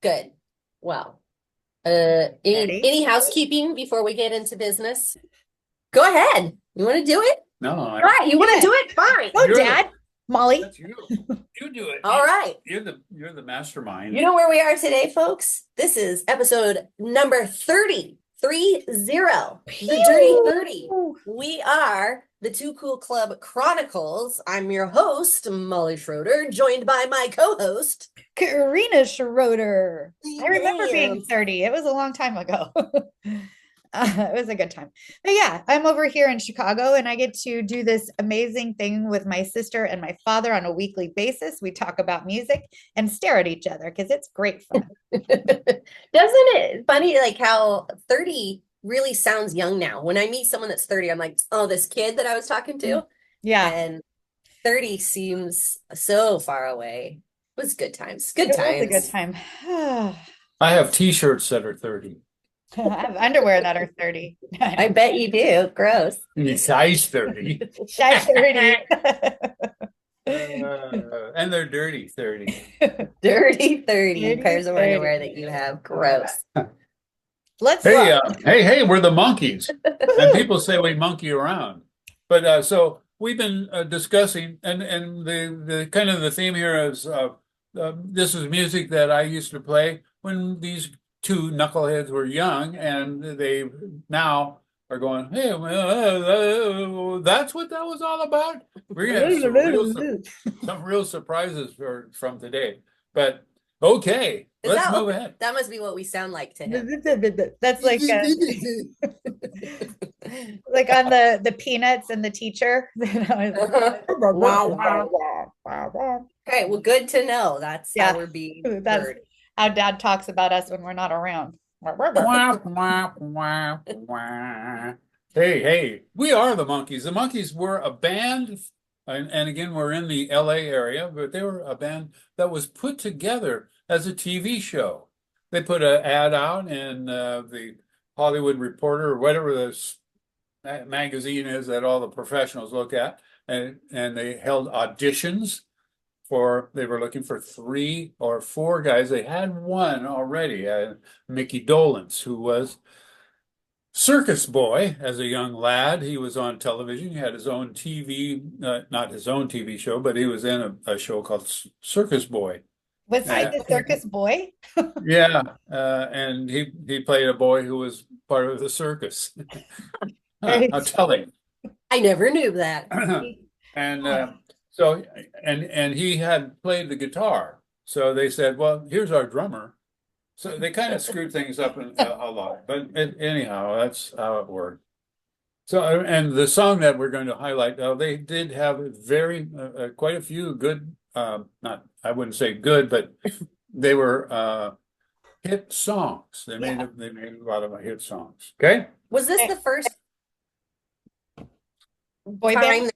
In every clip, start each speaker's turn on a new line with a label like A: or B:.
A: Good. Well, any
B: Ready?
A: any housekeeping before we get into business? Go ahead. You want to do it?
C: No,
A: All right, you want to
B: Yeah.
A: do it? Fine.
B: Go,
C: you're the
B: Dad. Molly.
C: that's you. You do it.
A: All right.
C: You're the mastermind.
A: You know where we are today, folks? This is episode number 30, 30, the Dirty 30.
B: Pew!
A: We are the Two Cool Club Chronicles. I'm your host, Molly Schroeder, joined by my co-host,
B: Corinna Schroeder. I remember being
A: Yes.
B: 30. It was a long time ago. It was a good time. But yeah, I'm over here in Chicago and I get to do this amazing thing with my sister and my father on a weekly basis. We talk about music and stare at each other because it's great fun.
A: Doesn't it funny like how 30 really sounds young now? When I meet someone that's 30, I'm like, oh, this kid that I was talking to.
B: Yeah,
A: And 30 seems so far away. It was good times. Good
B: it was a good
A: times.
B: time.
C: I have T-shirts that are 30.
B: I have underwear that are 30.
A: I bet you do. Gross.
C: Size 30.
B: Shy 30.
C: And they're dirty 30.
A: Dirty 30
B: Dirty
A: pairs of
B: 30.
A: underwear that you have. Gross.
B: Let's
C: Hey, we're the Monkees. And people say we monkey around. But so we've been discussing, and the kind of the theme here is this is music that I used to play when these two knuckleheads were young, and they now are going, hey, well, that's what that was all about. We're gonna have some real surprises from today. But okay,
A: Is
C: let's
A: that
C: move ahead.
A: that must be what we sound like to him.
B: That's like like on the Peanuts and the teacher.
A: Okay, well, good to know. That's
B: Yeah,
A: how we're being
B: that's
A: heard.
B: how Dad talks about us when we're not around.
C: Wah, wah, wah, wah. Hey, we are the Monkees. The Monkees were a band, and again, we're in the LA area, but they were a band that was put together as a TV show. They put an ad out in the Hollywood Reporter or whatever this magazine is that all the professionals look at, and they held auditions they were looking for 3 or 4 guys. They had one already, Mickey Dolenz, who was circus boy as a young lad. He was on television. He had his own TV, not his own TV show, but he was in a show called Circus Boy.
B: Was he
C: Uh,
B: the circus boy?
C: yeah, and he played a boy who was part of the circus.
B: Very
C: I'll tell him.
A: I never knew that.
C: And so and he had played the guitar. So they said, well, here's our drummer. So they kind of screwed things up a lot. But anyhow, that's how it worked. So and the song that we're going to highlight, they did have quite a few good, not I wouldn't say good, but they were hit songs.
B: Yeah.
C: They made a lot of hit songs. Okay.
A: Was this the first
B: Boy
A: time?
B: band?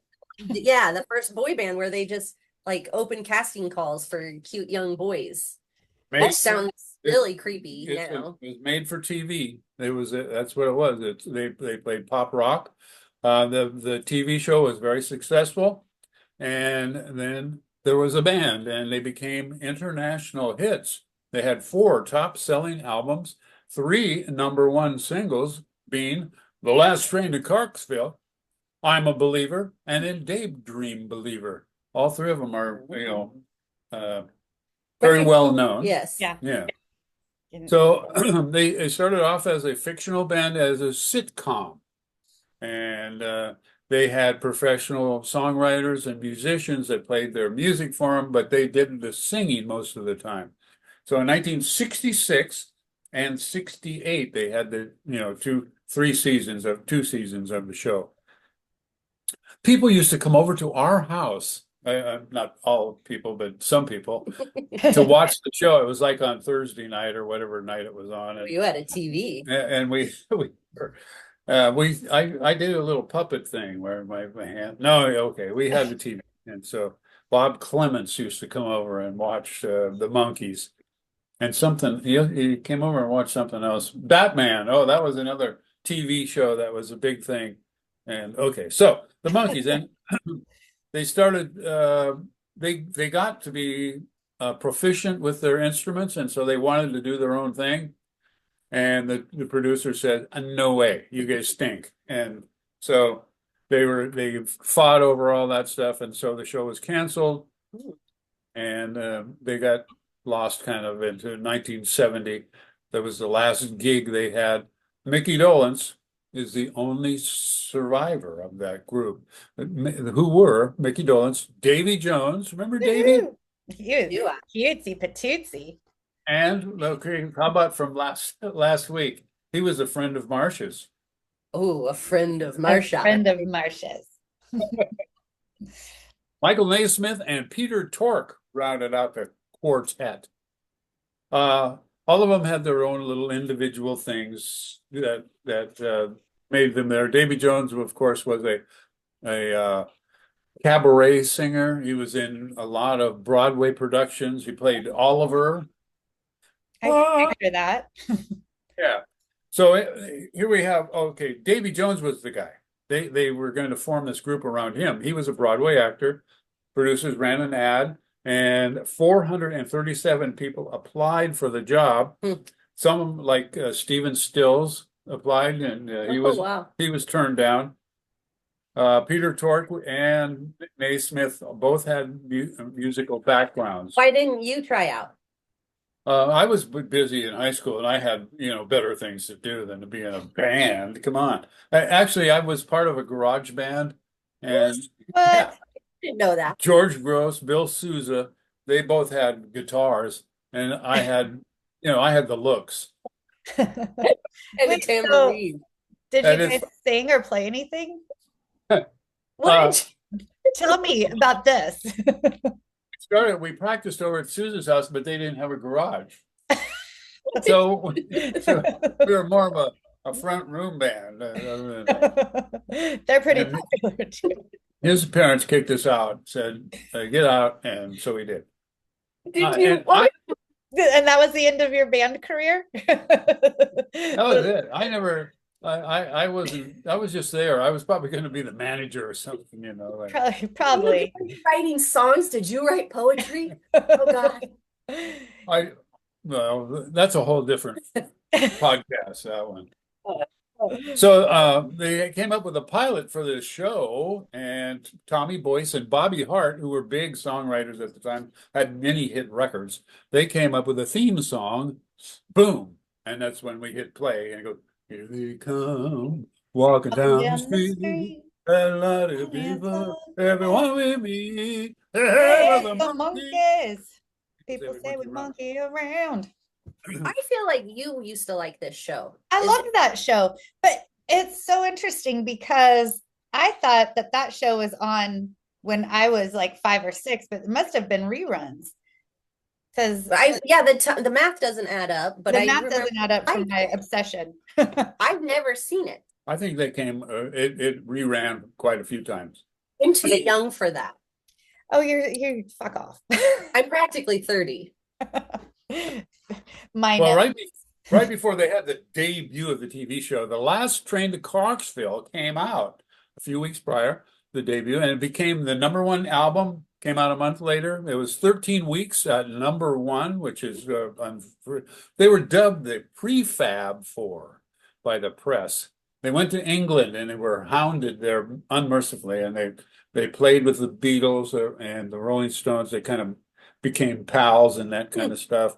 A: Yeah, the first boy band where they just like open casting calls for cute young boys. Which
C: Made,
A: sounds
C: it,
A: really creepy
C: it
A: now.
C: was made for TV. That's what it was. They played pop rock. The TV show was very successful, and then there was a band, and they became international hits. They had 4 top-selling albums, 3 number 1 singles, being "The Last Train to Clarksville," "I'm a Believer," and "In Daydream Believer." All 3 of them are, uh, very well known.
A: Yes.
B: Yeah.
C: Yeah. So they started off as a fictional band, as a sitcom, and they had professional songwriters and musicians that played their music for them, but they did the singing most of the time. So in 1966 and 68, they had the 2 seasons of the show. People used to come over to our house. Not all people, but some people, to watch the show. It was like on Thursday night or whatever night it was on,
A: You had a TV.
C: and I did a little puppet thing where my hand. No, okay, we had the TV, and so Bob Clements used to come over and watch the Monkees, and something he came over and watched something else. Batman. Oh, that was another TV show that was a big thing. And okay, so the Monkees, and they started. They got to be proficient with their instruments, and so they wanted to do their own thing. And the producer said, "No way, you guys stink." And so they fought over all that stuff, and so the show was canceled, and they got lost kind of into 1970. That was the last gig they had. Mickey Dolenz is the only survivor of that group. Who were Mickey Dolenz, Davy Jones, remember Davy?
B: Cutesy patootsy.
C: And okay, how about from last week? He was a friend of Marcia's.
A: Oh, a friend of
B: A
A: Marsha.
B: friend of Marcia's.
C: Michael Naismith and Peter Tork rounded out the quartet. All of them had their own little individual things that made them there. Davy Jones, of course, was a cabaret singer. He was in a lot of Broadway productions. He played Oliver.
B: I can picture that.
C: Yeah. So here we have, okay, Davy Jones was the guy. They were going to form this group around him. He was a Broadway actor. Producers ran an ad, and 437 people applied for the job. Some, like Stephen Stills, applied, and he was turned down. Peter Tork and Naismith both had musical backgrounds.
A: Why didn't you try out?
C: I was busy in high school, and I had, better things to do than to be in a band. Come on. Actually, I was part of a garage band, and
A: I didn't know that.
C: George Gross, Bill Souza, they both had guitars, and I had, I had the looks.
A: And a tambourine.
B: Did you guys sing or play anything?
A: What?
B: Tell me about this.
C: We practiced over at Susan's house, but they didn't have a garage. So we were more of a front room band.
B: They're pretty popular too.
C: His parents kicked us out, said, "Get out," and so we did.
A: Did you?
B: And that was the end of your band career?
C: That was it. I was just there. I was probably going to be the manager or something,
B: Probably.
A: Were you writing songs? Did you write poetry? Oh God.
C: Well, that's a whole different podcast, that one. So they came up with a pilot for this show, and Tommy Boyce and Bobby Hart, who were big songwriters at the time, had many hit records. They came up with a theme song, boom, and that's when we hit play and go, "Here they come, walking down the street, a lot of people, everyone with me,
B: hey, the Monkees. People say we monkey around."
A: I feel like you used to like this show.
B: I loved that show, but it's so interesting because I thought that show was on when I was like 5 or 6, but it must have been reruns. Because
A: the math doesn't add up, but
B: the math doesn't add up from my obsession.
A: I've never seen it.
C: I think they came. It reran quite a few times.
A: I'm too young for that.
B: Oh, you're fuck off.
A: I'm practically 30.
C: Well, right before they had the debut of the TV show, The Last Train to Clarksville came out a few weeks prior, the debut, and it became the #1 album. Came out a month later. It was 13 weeks at #1, which is they were dubbed the prefab 4 by the press. They went to England and they were hounded there unmercifully, and they played with the Beatles and the Rolling Stones. They kind of became pals and that kind of stuff.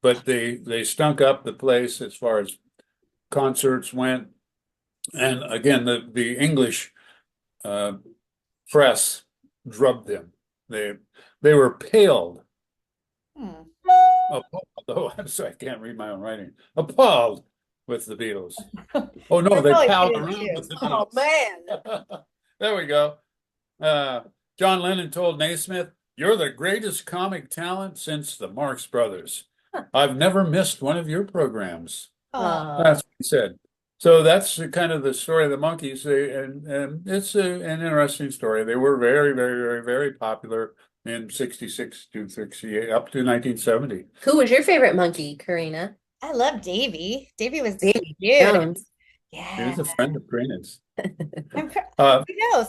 C: But they stunk up the place as far as concerts went. And again, the English press drubbed them. They were paled. Appalled. I'm sorry, I can't read my own writing. Appalled with the Beatles. Oh no, they palled around with the Beatles.
A: Oh man.
C: There we go. John Lennon told Naismith, "You're the greatest comic talent since the Marx Brothers. I've never missed one of your programs." That's what he said. So that's kind of the story of the Monkees, and it's an interesting story. They were very, very, very, very popular in 66 to 68, up to 1970.
A: Who was your favorite Monkee, Corinna?
B: I love Davy. Davy was
A: Davy
B: cute.
A: Jones.
C: Yeah. He was a friend of Corinna's.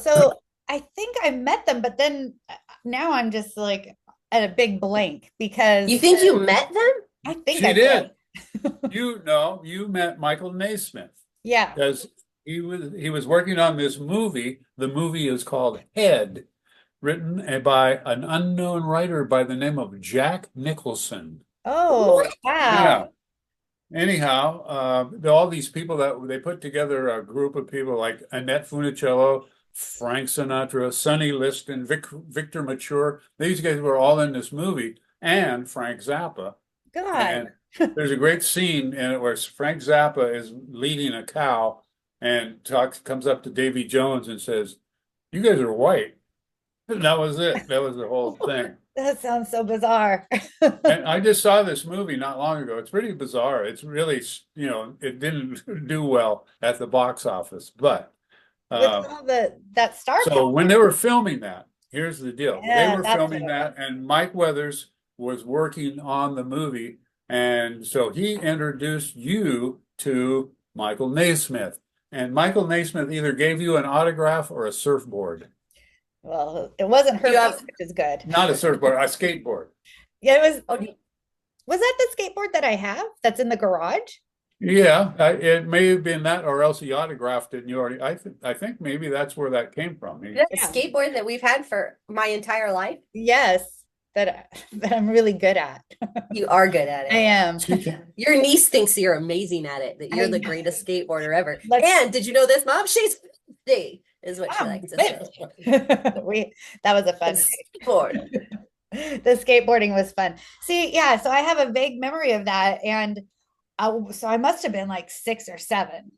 B: So I think I met them, but then now I'm just like, a big blank because
A: You think you met them?
B: I think
C: She
B: I
C: did.
B: did.
C: You met Michael Naismith
B: Yeah.
C: because he was working on this movie. The movie is called Head, written by an unknown writer by the name of Jack Nicholson.
B: Oh,
C: Yeah.
B: wow.
C: Anyhow, all these people that they put together a group of people like Annette Funicello, Frank Sinatra, Sonny Liston, Victor Mature. These guys were all in this movie, and Frank Zappa.
B: God.
C: And there's a great scene in it where Frank Zappa is leading a cow and comes up to Davy Jones and says, "You guys are white." And that was it. That was the whole thing.
B: That sounds so bizarre.
C: And I just saw this movie not long ago. It's pretty bizarre. It's really, it didn't do well at the box office. But
B: With all that star
C: so
B: power.
C: when they were filming that, here's the deal. They
B: Yeah,
C: were
B: that's
C: filming
B: what it
C: that, and Mike Weathers was working on the movie. And so he introduced you to Michael Naismith. And Michael Naismith either gave you an autograph or a surfboard.
B: Well, it wasn't her
A: You have-
B: fault, which is good.
C: Not a surfboard, a skateboard.
B: Yeah, it was.
A: Oh,
B: Was that the skateboard that I have that's in the garage?
C: Yeah, it may have been that, or else he autographed it, and you already. I think maybe that's where that came from.
A: a skateboard that we've had for my entire life.
B: Yes, that I'm really good at.
A: You are good at
B: I
A: it.
B: am.
A: Your niece thinks you're amazing at it, that you're
B: I
A: the
B: know.
A: greatest skateboarder ever.
B: Let's-
A: And did you know this, Mom? She's 50, is what she
B: Mom,
A: likes to say.
B: That was a fun
A: Skateboard.
B: the skateboarding was fun. See, yeah, so I have a vague memory of that, and so I must have been like 6 or 7.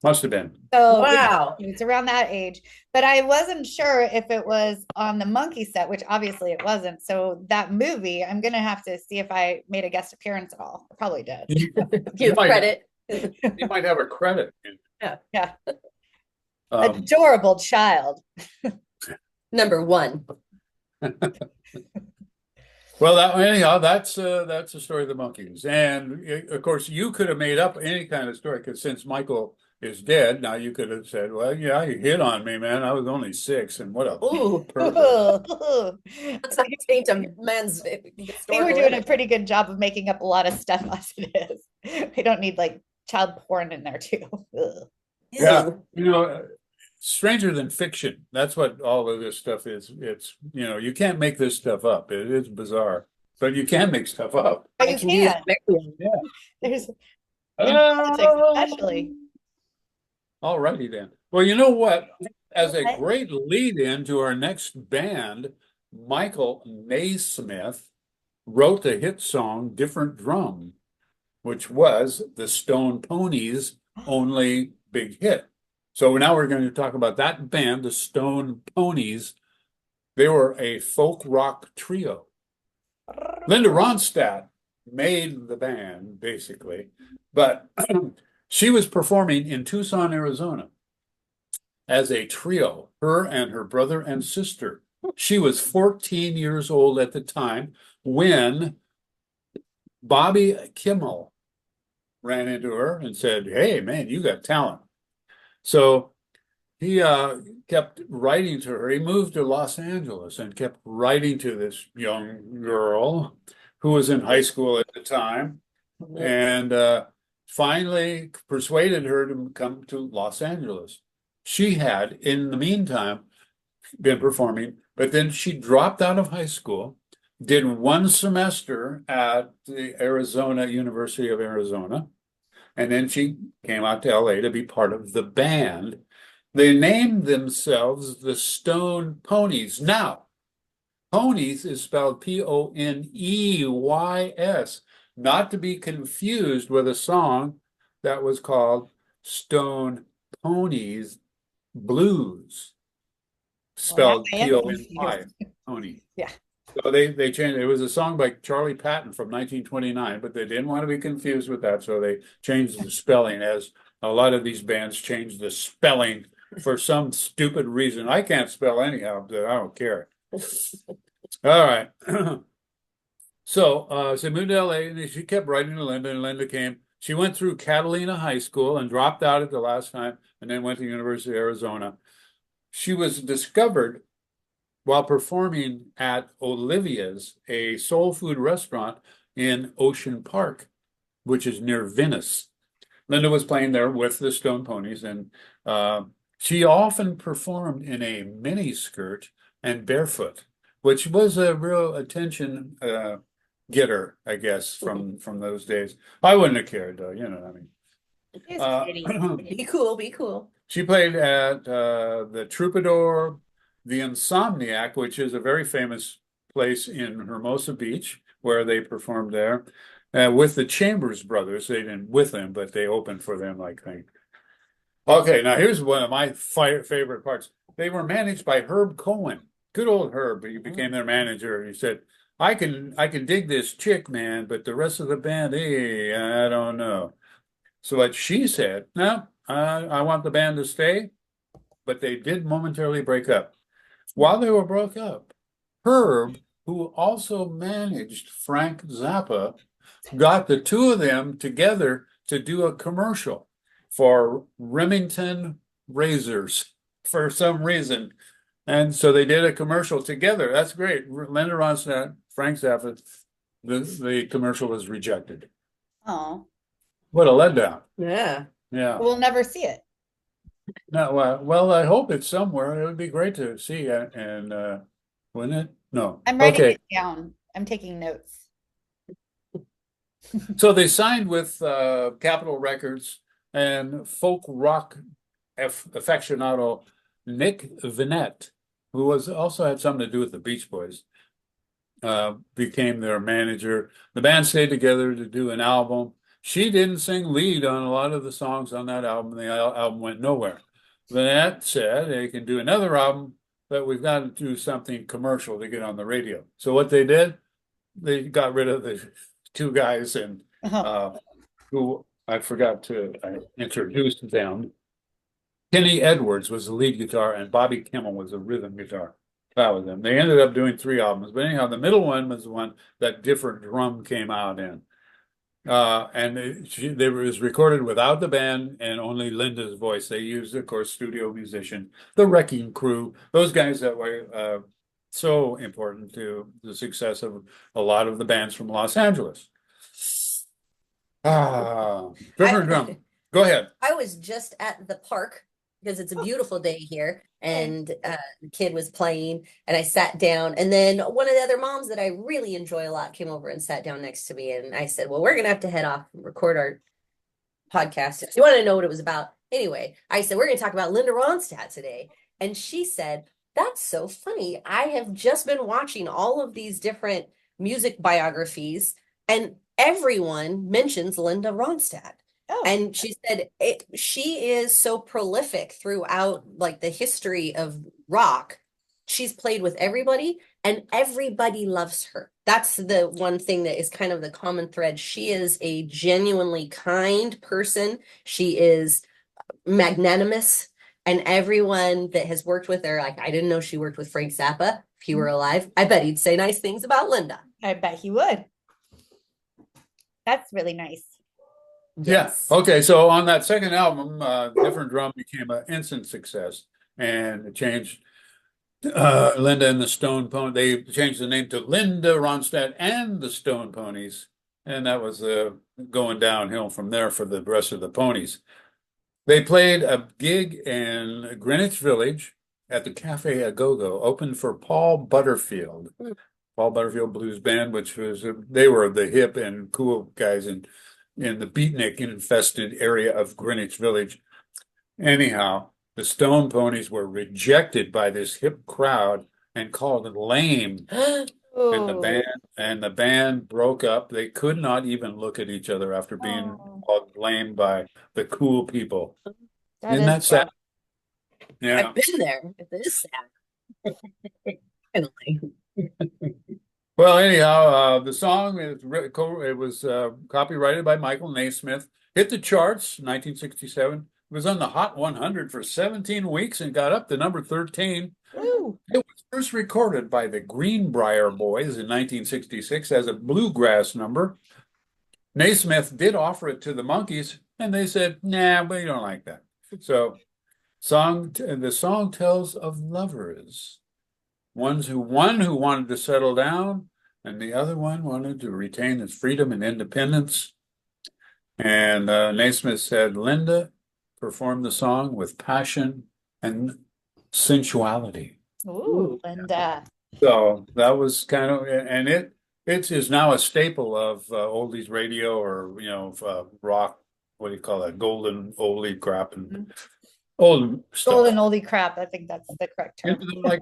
C: Must have been.
B: So
A: Wow.
B: it's around that age, but I wasn't sure if it was on the Monkee set, which obviously it wasn't. So that movie, I'm gonna have to see if I made a guest appearance at all. I probably did.
A: Give
C: might-
A: credit.
C: You might have a credit.
B: Yeah,
C: Um,
B: adorable child.
A: Number 1.
C: well, anyhow, that's the story of the Monkees, and of course, you could have made up any kind of story because since Michael is dead, now you could have said, "Well, yeah, you hit on me, man. I was only 6, and what a
A: Ooh,
C: pervert."
A: let's not change a man's
B: I think we're
A: historical
B: doing a
A: image.
B: pretty good job of making up a lot of stuff as it is. We don't need like child porn in there too. Ugh.
C: Yeah,
A: Ew.
C: stranger than fiction. That's what all of this stuff is. It's you can't make this stuff up. It is bizarre, but you can make stuff up.
B: But
A: I
B: you
A: can do that.
C: Yeah.
B: There's especially.
C: All righty then. Well, you know what? As a
B: Okay.
C: great lead-in to our next band, Michael Naismith wrote the hit song Different Drum, which was the Stone Poneys' only big hit. So now we're going to talk about that band, the Stone Poneys. They were a folk rock trio. Linda Ronstadt made the band, basically, but she was performing in Tucson, Arizona as a trio, her and her brother and sister. She was 14 years old at the time when Bobby Kimmel ran into her and said, "Hey, man, you got talent." So he kept writing to her. He moved to Los Angeles and kept writing to this young girl who was in high school at the time, and finally persuaded her to come to Los Angeles. She had, in the meantime, been performing, but then she dropped out of high school, did 1 semester at the University of Arizona, and then she came out to LA to be part of the band. They named themselves the Stone Poneys. Now, Poneys is spelled Poneys, not to be confused with a song that was called Stone Poneys Blues, spelled
B: Well, now I am
C: Pony. Pony.
B: Yeah.
C: So they changed. It was a song by Charlie Patton from 1929, but they didn't want to be confused with that, so they changed the spelling, as a lot of these bands changed the spelling for some stupid reason. I can't spell anyhow, but I don't care. All right. So she moved to LA and she kept writing to Linda, and Linda came. She went through Catalina High School and dropped out at the last time, and then went to the University of Arizona. She was discovered while performing at Olivia's, a soul food restaurant in Ocean Park, which is near Venice. Linda was playing there with the Stone Poneys, and she often performed in a mini skirt and barefoot, which was a real attention getter, I guess, from those days. I wouldn't have cared, though, you know what I mean.
B: It's pretty.
A: Be cool, be cool.
C: She played at the Troubadour, the Insomniac, which is a very famous place in Hermosa Beach, where they performed there. With the Chambers Brothers. They didn't with them, but they opened for them, I think. Okay, now here's one of my favorite parts. They were managed by Herb Cohen. Good old Herb. He became their manager. He said, I can dig this chick, man, but the rest of the band, hey, I don't know. So what she said, no, I want the band to stay, but they did momentarily break up. While they were broke up, Herb, who also managed Frank Zappa, got the two of them together to do a commercial for Remington razors for some reason. And so they did a commercial together. That's great. Linda Ronstadt, Frank Zappa, the commercial was rejected.
B: Oh,
C: What a letdown.
A: Yeah.
C: Yeah.
B: we'll never see it.
C: No, well, I hope it's somewhere. It would be great to see it. And wouldn't it? No.
B: I'm writing
C: Okay.
B: it down. I'm taking notes.
C: So they signed with Capitol Records, and folk rock aficionado Nick Vinette, who was also had something to do with the Beach Boys, became their manager. The band stayed together to do an album. She didn't sing lead on a lot of the songs on that album. The album went nowhere. Vinette said they can do another album, but we've got to do something commercial to get on the radio. So what they did, they got rid of the two guys and who I forgot to introduce them. Kenny Edwards was the lead guitar and Bobby Kimmel was the rhythm guitar. That was them. They ended up doing 3 albums, but anyhow, the middle one was the one that Different Drum came out in. And it was recorded without the band and only Linda's voice. They used, of course, studio musician, the Wrecking Crew, those guys that were so important to the success of a lot of the bands from Los Angeles. Different Drum. Go ahead.
A: I was just at the park because it's a beautiful day here, and the kid was playing, and I sat down, and then one of the other moms that I really enjoy a lot came over and sat down next to me, and I said, well, we're gonna have to head off and record our podcast. You want to know what it was about? Anyway, I said, we're gonna talk about Linda Ronstadt today, and she said, that's so funny. I have just been watching all of these different music biographies, and everyone mentions Linda Ronstadt.
B: Oh.
A: And she said she is so prolific throughout like the history of rock. She's played with everybody and everybody loves her. That's the one thing that is kind of the common thread. She is a genuinely kind person. She is magnanimous, and everyone that has worked with her, like, I didn't know she worked with Frank Zappa. If he were alive, I bet he'd say nice things about Linda.
B: I bet he would. That's really nice.
A: Yes.
C: Yeah. Okay. So on that second album, Different Drum became an instant success, and it changed Linda and the Stone Pony. They changed the name to Linda Ronstadt and the Stone Poneys, and that was going downhill from there for the rest of the Poneys. They played a gig in Greenwich Village at the Cafe A Go-Go, opened for Paul Butterfield. Paul Butterfield Blues Band, which was they were the hip and cool guys in the beatnik-infested area of Greenwich Village. Anyhow, the Stone Poneys were rejected by this hip crowd and called lame. And the band broke up. They could not even look at each other after being called lame by the cool people. Isn't that sad? Yeah.
A: I've been there. It is sad. Finally.
C: Well, anyhow, the song it was copyrighted by Michael Naismith. Hit the charts, 1967. It was on the Hot 100 for 17 weeks and got up to number 13.
B: Woo.
C: It was first recorded by the Greenbrier Boys in 1966 as a bluegrass number. Naismith did offer it to the Monkees, and they said, "Nah, we don't like that." So, the song tells of lovers One who wanted to settle down, and the other one wanted to retain his freedom and independence. And Naismith said, Linda performed the song with passion and sensuality.
B: Ooh, Linda.
C: So that was kind of, and it is now a staple of oldies radio, or rock. What do you call that? Golden oldie crap and old stuff.
B: Golden oldie crap. I think that's the correct term.
C: Like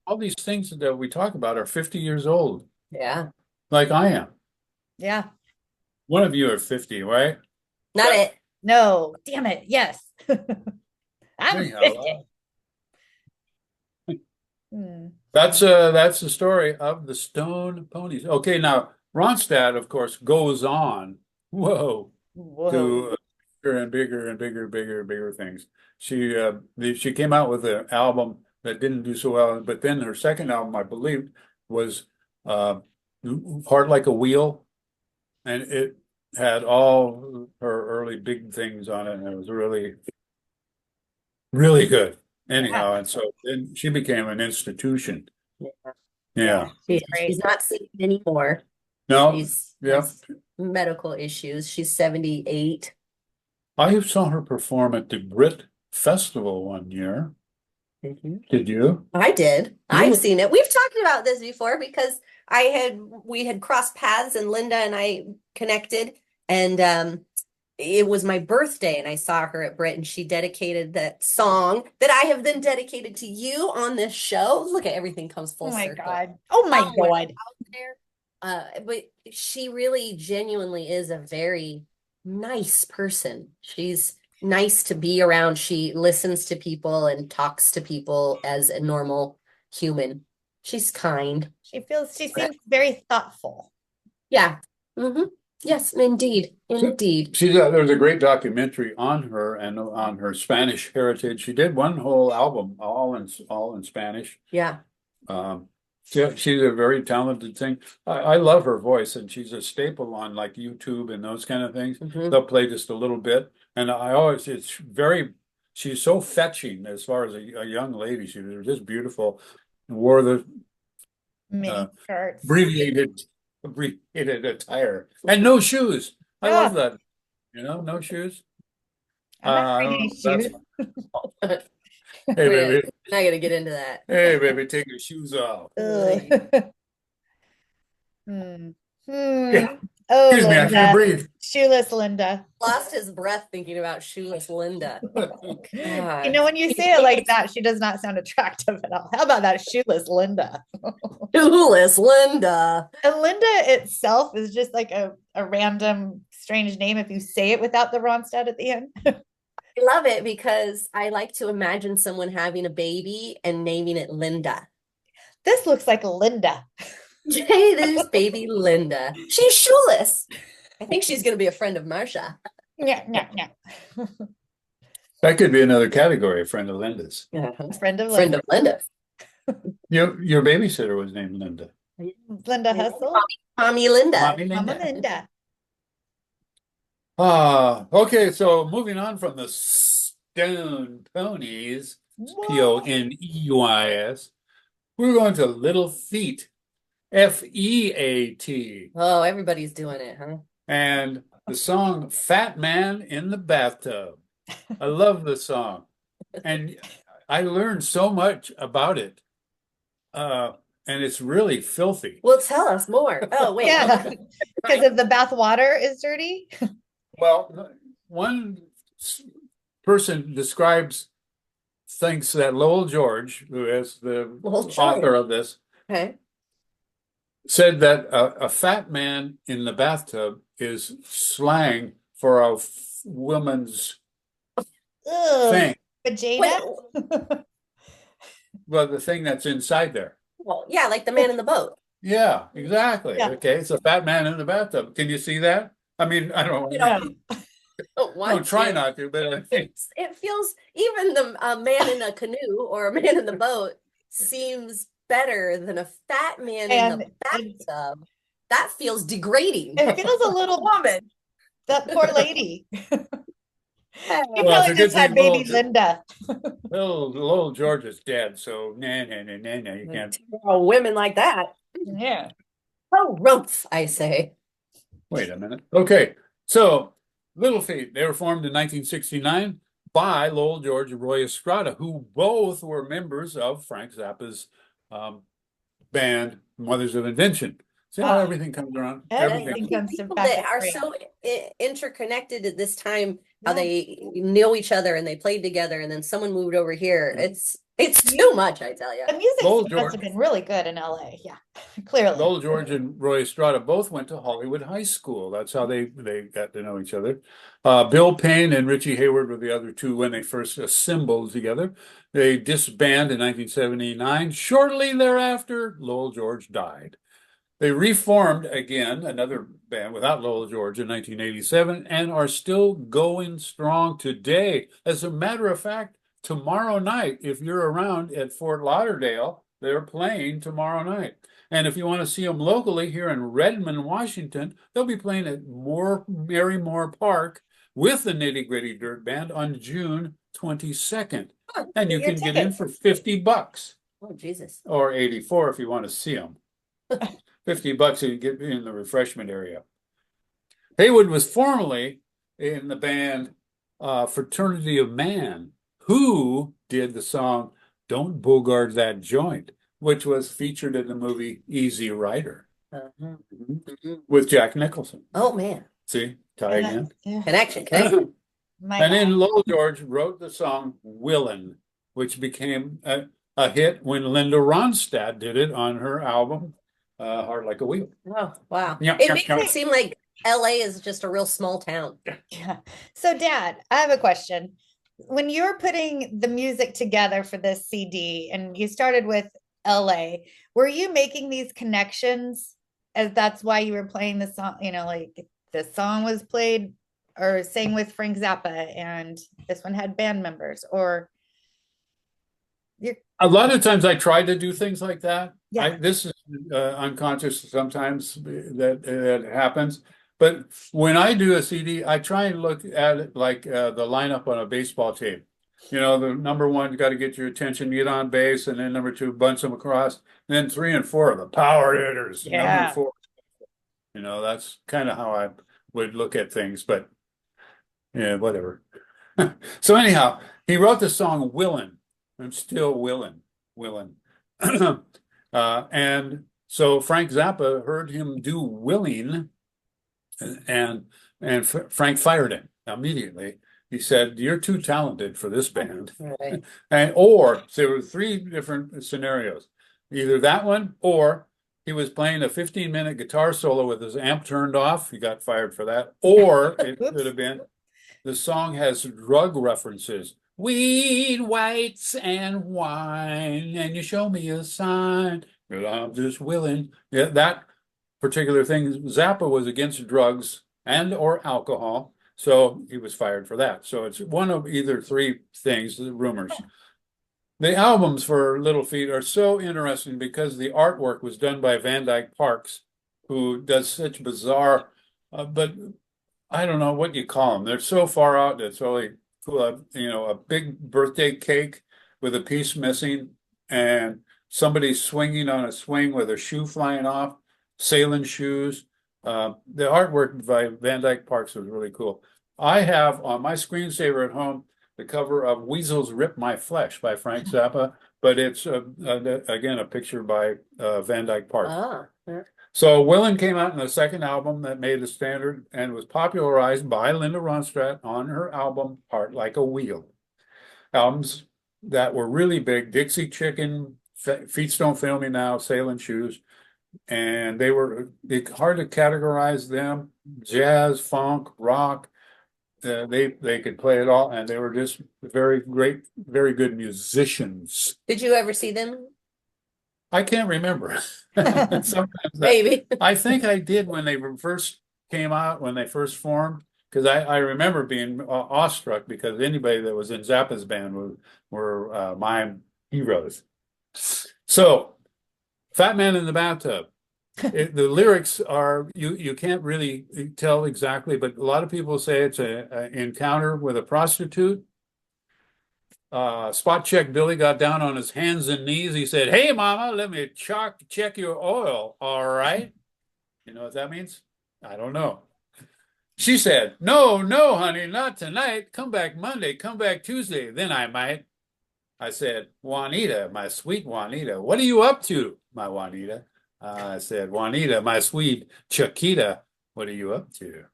C: all these things that we talk about are 50 years old.
A: Yeah.
C: Like I am.
B: Yeah.
C: One of you are 50, right?
A: Not it.
B: No, damn it. Yes. I'm
C: Anyhow,
B: 50.
C: that's the story of the Stone Ponies. Okay, now Ronstadt, of course, goes on. Whoa. To bigger and bigger and bigger things. She came out with an album that didn't do so well, but then her second album, I believe, was Heart Like a Wheel, and it had all her early big things on it, and it was really, really good. Anyhow, and so then she became an institution. Yeah.
A: She's not singing anymore.
C: No.
A: She's
C: Yeah.
A: has medical issues. She's 78.
C: I saw her perform at the Brit Festival one year. Did you?
A: I did. I've seen it. We've talked about this before because we had crossed paths and Linda and I connected, and it was my birthday and I saw her at Brit, and she dedicated that song that I have then dedicated to you on this show. Look at everything comes full circle.
B: God. Oh my God.
A: Out there. But she really genuinely is a very nice person. She's nice to be around. She listens to people and talks to people as a normal human. She's kind.
B: She seems very thoughtful.
A: Yeah. Mm-hmm. Yes, indeed. Indeed.
C: There's a great documentary on her and on her Spanish heritage. She did one whole album all in Spanish.
A: Yeah.
C: She's a very talented thing. I love her voice, and she's a staple on like YouTube and those kind of things.
A: Mm-hmm.
C: They'll play just a little bit, and she's so fetching as far as a young lady. She was just beautiful. Wore the abbreviated attire and no shoes. I love that. No shoes.
B: I'm not shoes.
C: Hey, baby.
A: Not gonna get into that.
C: Hey, baby, take your shoes off.
B: Yeah.
C: Oh, excuse me, I can't breathe.
B: Shoeless Linda.
A: Lost his breath thinking about shoeless Linda. Oh, God.
B: When you say it like that, she does not sound attractive at all. How about that shoeless Linda?
A: Shoeless Linda.
B: And Linda itself is just like a random strange name if you say it without the Ronstadt at the end.
A: I love it because I like to imagine someone having a baby and naming it Linda.
B: This looks like Linda.
A: Hey, there's baby Linda. She's shoeless. I think she's going to be a friend of Marsha.
B: Yeah.
C: That could be another category, friend of Linda's.
B: Friend of
A: Linda.
C: Your babysitter was named Linda.
B: Linda Hustle.
A: Mommy Linda.
B: Mama Linda.
C: Okay, so moving on from the Stone Ponies, Poneys, we're going to Little Feat. FEAT.
A: Oh, everybody's doing it, huh?
C: And the song Fat Man in the Bathtub. I love the song. And I learned so much about it. And it's really filthy.
A: Well, tell us more. Oh, wait.
B: Yeah. Because if the bath water is dirty.
C: Well, one person thinks that Lowell George, who is the author of this, said that a fat man in the bathtub is slang for a woman's thing.
B: Vagina?
C: Well, the thing that's inside there.
A: Well, yeah, like the man in the boat.
C: Yeah, exactly.
B: Yeah.
C: Okay, it's a fat man in the bathtub. Can you see that? I mean, I don't try not to, but I think
A: it feels, even the man in a canoe or a man in the boat seems better than a fat man in the bathtub. That feels degrading.
B: It feels a little woman. That poor lady. He
C: Well, it's
B: probably
C: a good
B: just had
C: thing
B: baby Linda.
C: little George is dead, so you can't.
A: Oh, women like that.
B: Yeah.
A: Oh, rumph, I say.
C: Wait a minute. Okay, so Little Feat, they were formed in 1969 by Lowell George and Roy Estrada, who both were members of Frank Zappa's um, band, Mothers of Invention. See how
B: Ah,
C: everything comes around?
B: everything
C: Everything.
B: comes
A: People
B: back
A: that
B: to
A: are
B: Frank.
A: so interconnected at this time, how
B: Yeah.
A: they know each other and they played together, and then someone moved over here. It's too much, I tell you.
B: The music
C: Lowell
B: scene must
C: George,
B: have been really good in LA. Yeah, clearly.
C: Lowell George and Roy Estrada both went to Hollywood High School. That's how they got to know each other. Bill Payne and Richie Hayward were the other two when they first assembled together. They disbanded in 1979. Shortly thereafter, Lowell George died. They reformed again, another band without Lowell George in 1987, and are still going strong today. As a matter of fact, tomorrow night, if you're around at Fort Lauderdale, they're playing tomorrow night. And if you want to see them locally here in Redmond, Washington, they'll be playing at Marymoore Park with the Nitty Gritty Dirt Band on June 22nd. And you
A: Get your
C: can get in
A: ticket.
C: for $50
A: Oh, Jesus.
C: or 84 if you want to see them. $50 to get in the refreshment area. Haywood was formerly in the band Fraternity of Man, who did the song Don't Bogart That Joint, which was featured in the movie Easy Rider with Jack Nicholson.
A: Oh, man.
C: See, tie again.
B: Yeah.
A: Connection.
B: My
C: And
B: God.
C: then Lowell George wrote the song Willin', which became a hit when Linda Ronstadt did it on her album Hard Like a Wheel.
A: Oh, wow.
C: Yeah,
A: It
C: yeah,
A: makes
C: yeah.
A: it seem like LA is just a real small town.
B: Yeah. So, Dad, I have a question. When you're putting the music together for this CD and you started with LA, were you making these connections as that's why you were playing the song, like the song was played or sang with Frank Zappa and this one had band members, or you're
C: A lot of times I try to do things like that.
B: Yeah.
C: This is unconscious sometimes that happens. But when I do a CD, I try and look at it like the lineup on a baseball team. The number one, you got to get your attention, get on base, and then number two, bunch them across. And then 3 and 4 are the power hitters.
B: Yeah.
C: Number 4. That's kind of how I would look at things. But yeah, whatever. So anyhow, he wrote the song Willin'. I'm still willing. And so Frank Zappa heard him do Willing, and Frank fired him immediately. He said, "You're too talented for this band."
A: Right.
C: Or there were 3 different scenarios. Either that one, or he was playing a 15-minute guitar solo with his amp turned off. He got fired for that. Or it could have been the song has drug references. Weed, whites, and wine, and you show me a sign. I'm just willing. Yeah, that particular thing, Zappa was against drugs and or alcohol, so he was fired for that. So it's one of either 3 things, the rumors. The albums for Little Feat are so interesting because the artwork was done by Van Dyke Parks, who does such bizarre, but I don't know what you call them. They're so far out, it's really cool. A big birthday cake with a piece missing and somebody swinging on a swing with a shoe flying off, sailing shoes. The artwork by Van Dyke Parks was really cool. I have on my screensaver at home the cover of Weasels Rip My Flesh by Frank Zappa, but it's, again, a picture by Van Dyke Parks.
A: Ah, yeah.
C: So Willin' came out in the second album that made the standard and was popularized by Linda Ronstadt on her album Heart Like a Wheel. Albums that were really big, Dixie Chicken, Feet Don't Fail Me Now, Sailing Shoes, and they hard to categorize them, jazz, funk, rock. They could play it all, and they were just very great, very good musicians.
A: Did you ever see them?
C: I can't remember. Sometimes
A: Maybe.
C: I think I did when they first came out, when they first formed, because I remember being awestruck because anybody that was in Zappa's band were my heroes. So, Fat Man in the Bathtub. The lyrics are, you can't really tell exactly, but a lot of people say it's a encounter with a prostitute. Spot check Billy got down on his hands and knees. He said, "Hey, mama, let me check your oil. All right." You know what that means? I don't know. She said, "No, no, honey, not tonight. Come back Monday, come back Tuesday, then I might." I said, "Juanita, my sweet Juanita, what are you up to, my Juanita?" I said, "Juanita, my sweet Chiquita, what are you up to?"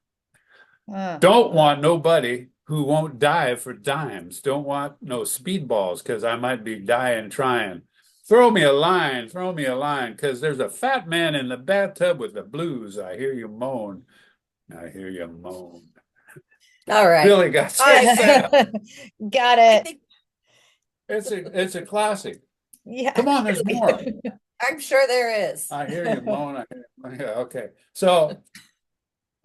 C: Don't want nobody who won't die for dimes. Don't want no speedballs, because I might be dying trying. Throw me a line, because there's a fat man in the bathtub with the blues. I hear you moan. I hear you moan.
A: All right.
C: Billy got so sad.
B: Got it.
C: It's a classic.
B: Yeah.
C: Come on, there's more.
A: I'm sure there is.
C: I hear you moan. Yeah, okay. So,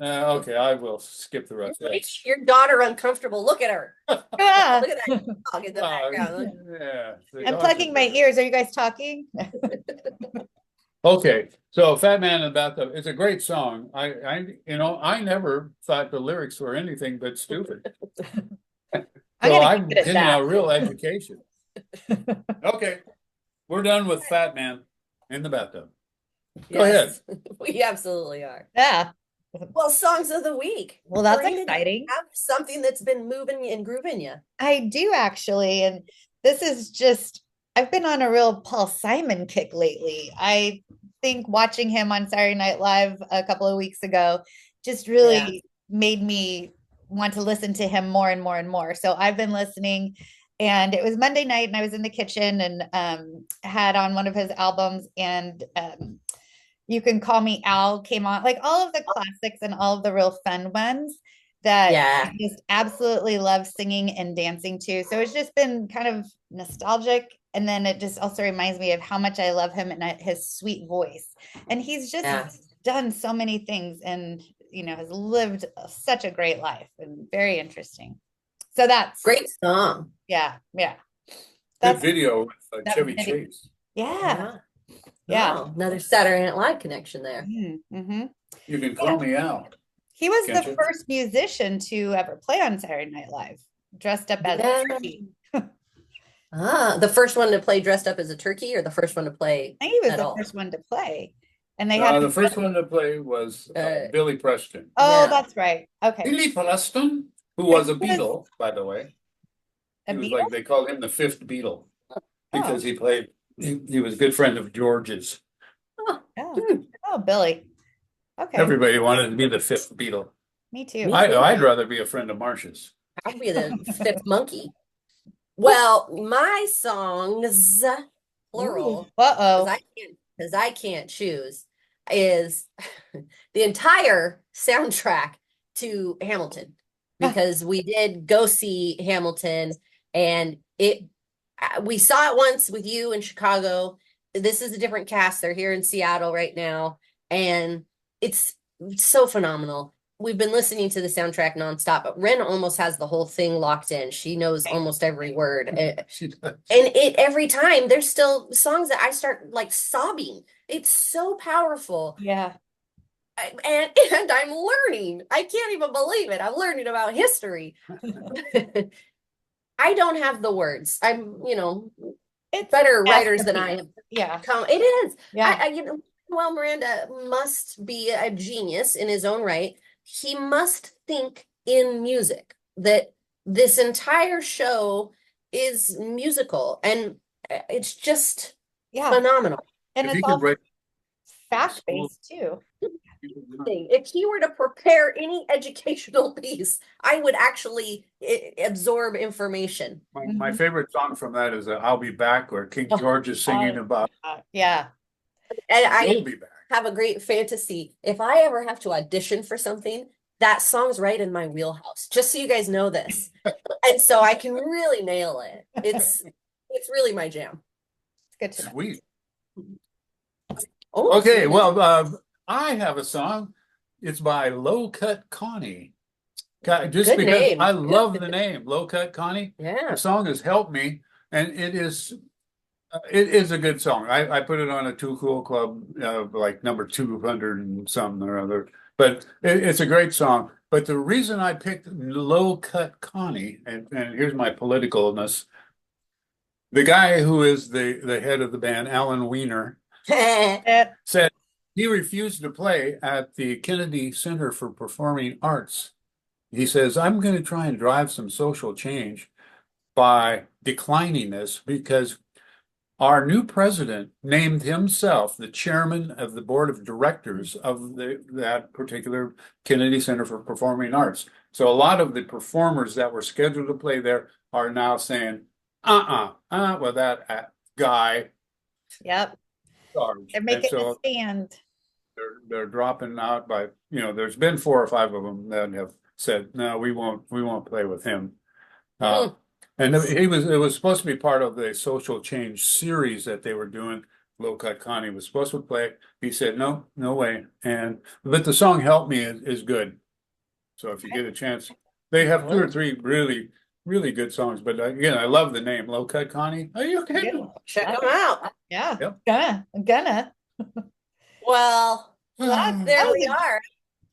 C: okay, I will skip the rest of that.
A: Makes your daughter uncomfortable. Look at her.
B: Yeah.
A: Look at that dog in the background.
C: Yeah,
B: I'm plugging my ears. Are you guys talking?
C: Okay, so Fat Man in the Bathtub. It's a great song. I never thought the lyrics were anything but stupid. I'm getting a real education. Okay, we're done with Fat Man in the Bathtub. Go ahead.
A: We absolutely are.
B: Yeah.
A: Well, songs of the week.
B: Well, that's
A: Corinna,
B: exciting.
A: have something that's been moving and grooving you.
B: I do actually, and this is just, I've been on a real Paul Simon kick lately. I think watching him on Saturday Night Live a couple of weeks ago just really made me want to listen to him more and more and more. So I've been listening, and it was Monday night and I was in the kitchen and had on one of his albums, and You Can Call Me Al came on, like all of the classics and all of the real fun ones that I just absolutely love singing and dancing to. So it's just been kind of nostalgic. And then it just also reminds me of how much I love him and his sweet voice. And he's just done so many things and, has lived such a great life and very interesting. So that's
A: great song.
B: Yeah. Yeah.
C: Good video with Chevy Chase.
B: Yeah.
A: Oh, another Saturday Night Live connection there.
B: Mm-hmm.
C: You Can Call Me Al.
B: He was the first musician to ever play on Saturday Night Live, dressed up as a turkey.
A: The first one to play dressed up as a turkey, or the first one to play?
B: I think he was the first one to play. And they had
C: the first one to play was Billy Preston.
B: Oh, that's right. Okay.
C: Billy Preston, who was a Beatle, by the way. He was like, they called him the fifth Beatle because he played. He was a good friend of George's.
B: Oh, Billy. Okay.
C: Everybody wanted to be the fifth Beatle.
B: Me too.
C: I'd rather be a friend of Marcia's.
A: I'd be the fifth monkey. Well, my songs, plural, because I can't choose, is the entire soundtrack to Hamilton, because we did go see Hamilton, and we saw it once with you in Chicago. This is a different cast. They're here in Seattle right now, and it's so phenomenal. We've been listening to the soundtrack nonstop, but Ren almost has the whole thing locked in. She knows almost every word.
C: She does.
A: And every time there's still songs that I start like sobbing. It's so powerful.
B: Yeah.
A: And I'm learning. I can't even believe it. I'm learning about history. I don't have the words. I'm, it's better writers than I have.
B: Yeah.
A: It is.
B: Yeah.
A: Well, Miranda must be a genius in his own right. He must think in music, that this entire show is musical, and it's just phenomenal.
B: And it's all fact-based too.
A: If he were to prepare any educational piece, I would actually absorb information.
C: My favorite song from that is I'll Be Back, where King George is singing about.
B: Yeah.
A: And I have a great fantasy. If I ever have to audition for something, that song's right in my wheelhouse, just so you guys know this. And so I can really nail it. It's really my jam.
B: It's good to know.
C: Sweet.
A: Oh,
C: okay, well, I have a song. It's by Cut Connie. Just
A: Good
C: because
A: name.
C: I love the name, Cut Connie.
A: Yeah.
C: The song has helped me, and it is It is a good song. I put it on a Too Cool Club, like number 200 and something or other. But it's a great song. But the reason I picked Low Cut Connie, and here's my politicalness, the guy who is the head of the band, Alan Weiner, said he refused to play at the Kennedy Center for Performing Arts. He says, I'm going to try and drive some social change by declining this because our new president named himself the chairman of the board of directors of that particular Kennedy Center for Performing Arts. So a lot of the performers that were scheduled to play there are now saying, well, that guy.
B: Yep.
C: Charge.
B: They're making a
C: so
B: stand.
C: they're dropping out by, there's been 4 or 5 of them that have said, no, we won't play with him. And it was supposed to be part of the social change series that they were doing. Low Cut Connie was supposed to play. He said, no way. But the song Help Me is good. So if you get a chance, they have 2 or 3 really, really good songs. But again, I love the name Low Cut Connie. Are you okay?
A: Check them out.
B: Yeah.
C: Yep.
B: I'm gonna.
A: Well,
B: That
A: there
B: was
A: we are.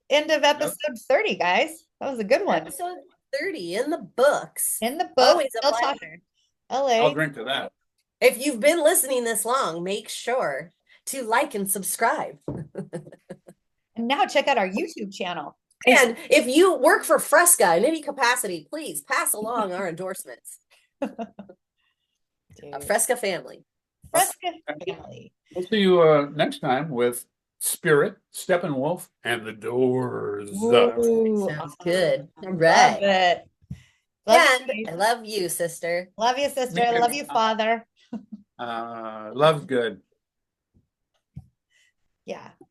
B: End of episode 30, guys. That was a good one.
A: Episode 30 in the books.
B: In the book.
A: Always a
B: Still
A: pleasure.
B: talking. LA.
C: I'll drink to that.
A: If you've been listening this long, make sure to like and subscribe.
B: And now check out our YouTube channel.
A: And if you work for Fresca in any capacity, please pass along our endorsements. Fresca family.
B: Fresca family.
C: We'll see you next time with Spirit, Steppenwolf, and the Doors.
B: Ooh,
A: Sounds good. All
B: love
A: right.
B: it. Love
A: And
B: you.
A: I love you, sister.
B: Love you, sister. I love you, father.
C: Love's good.
B: Yeah.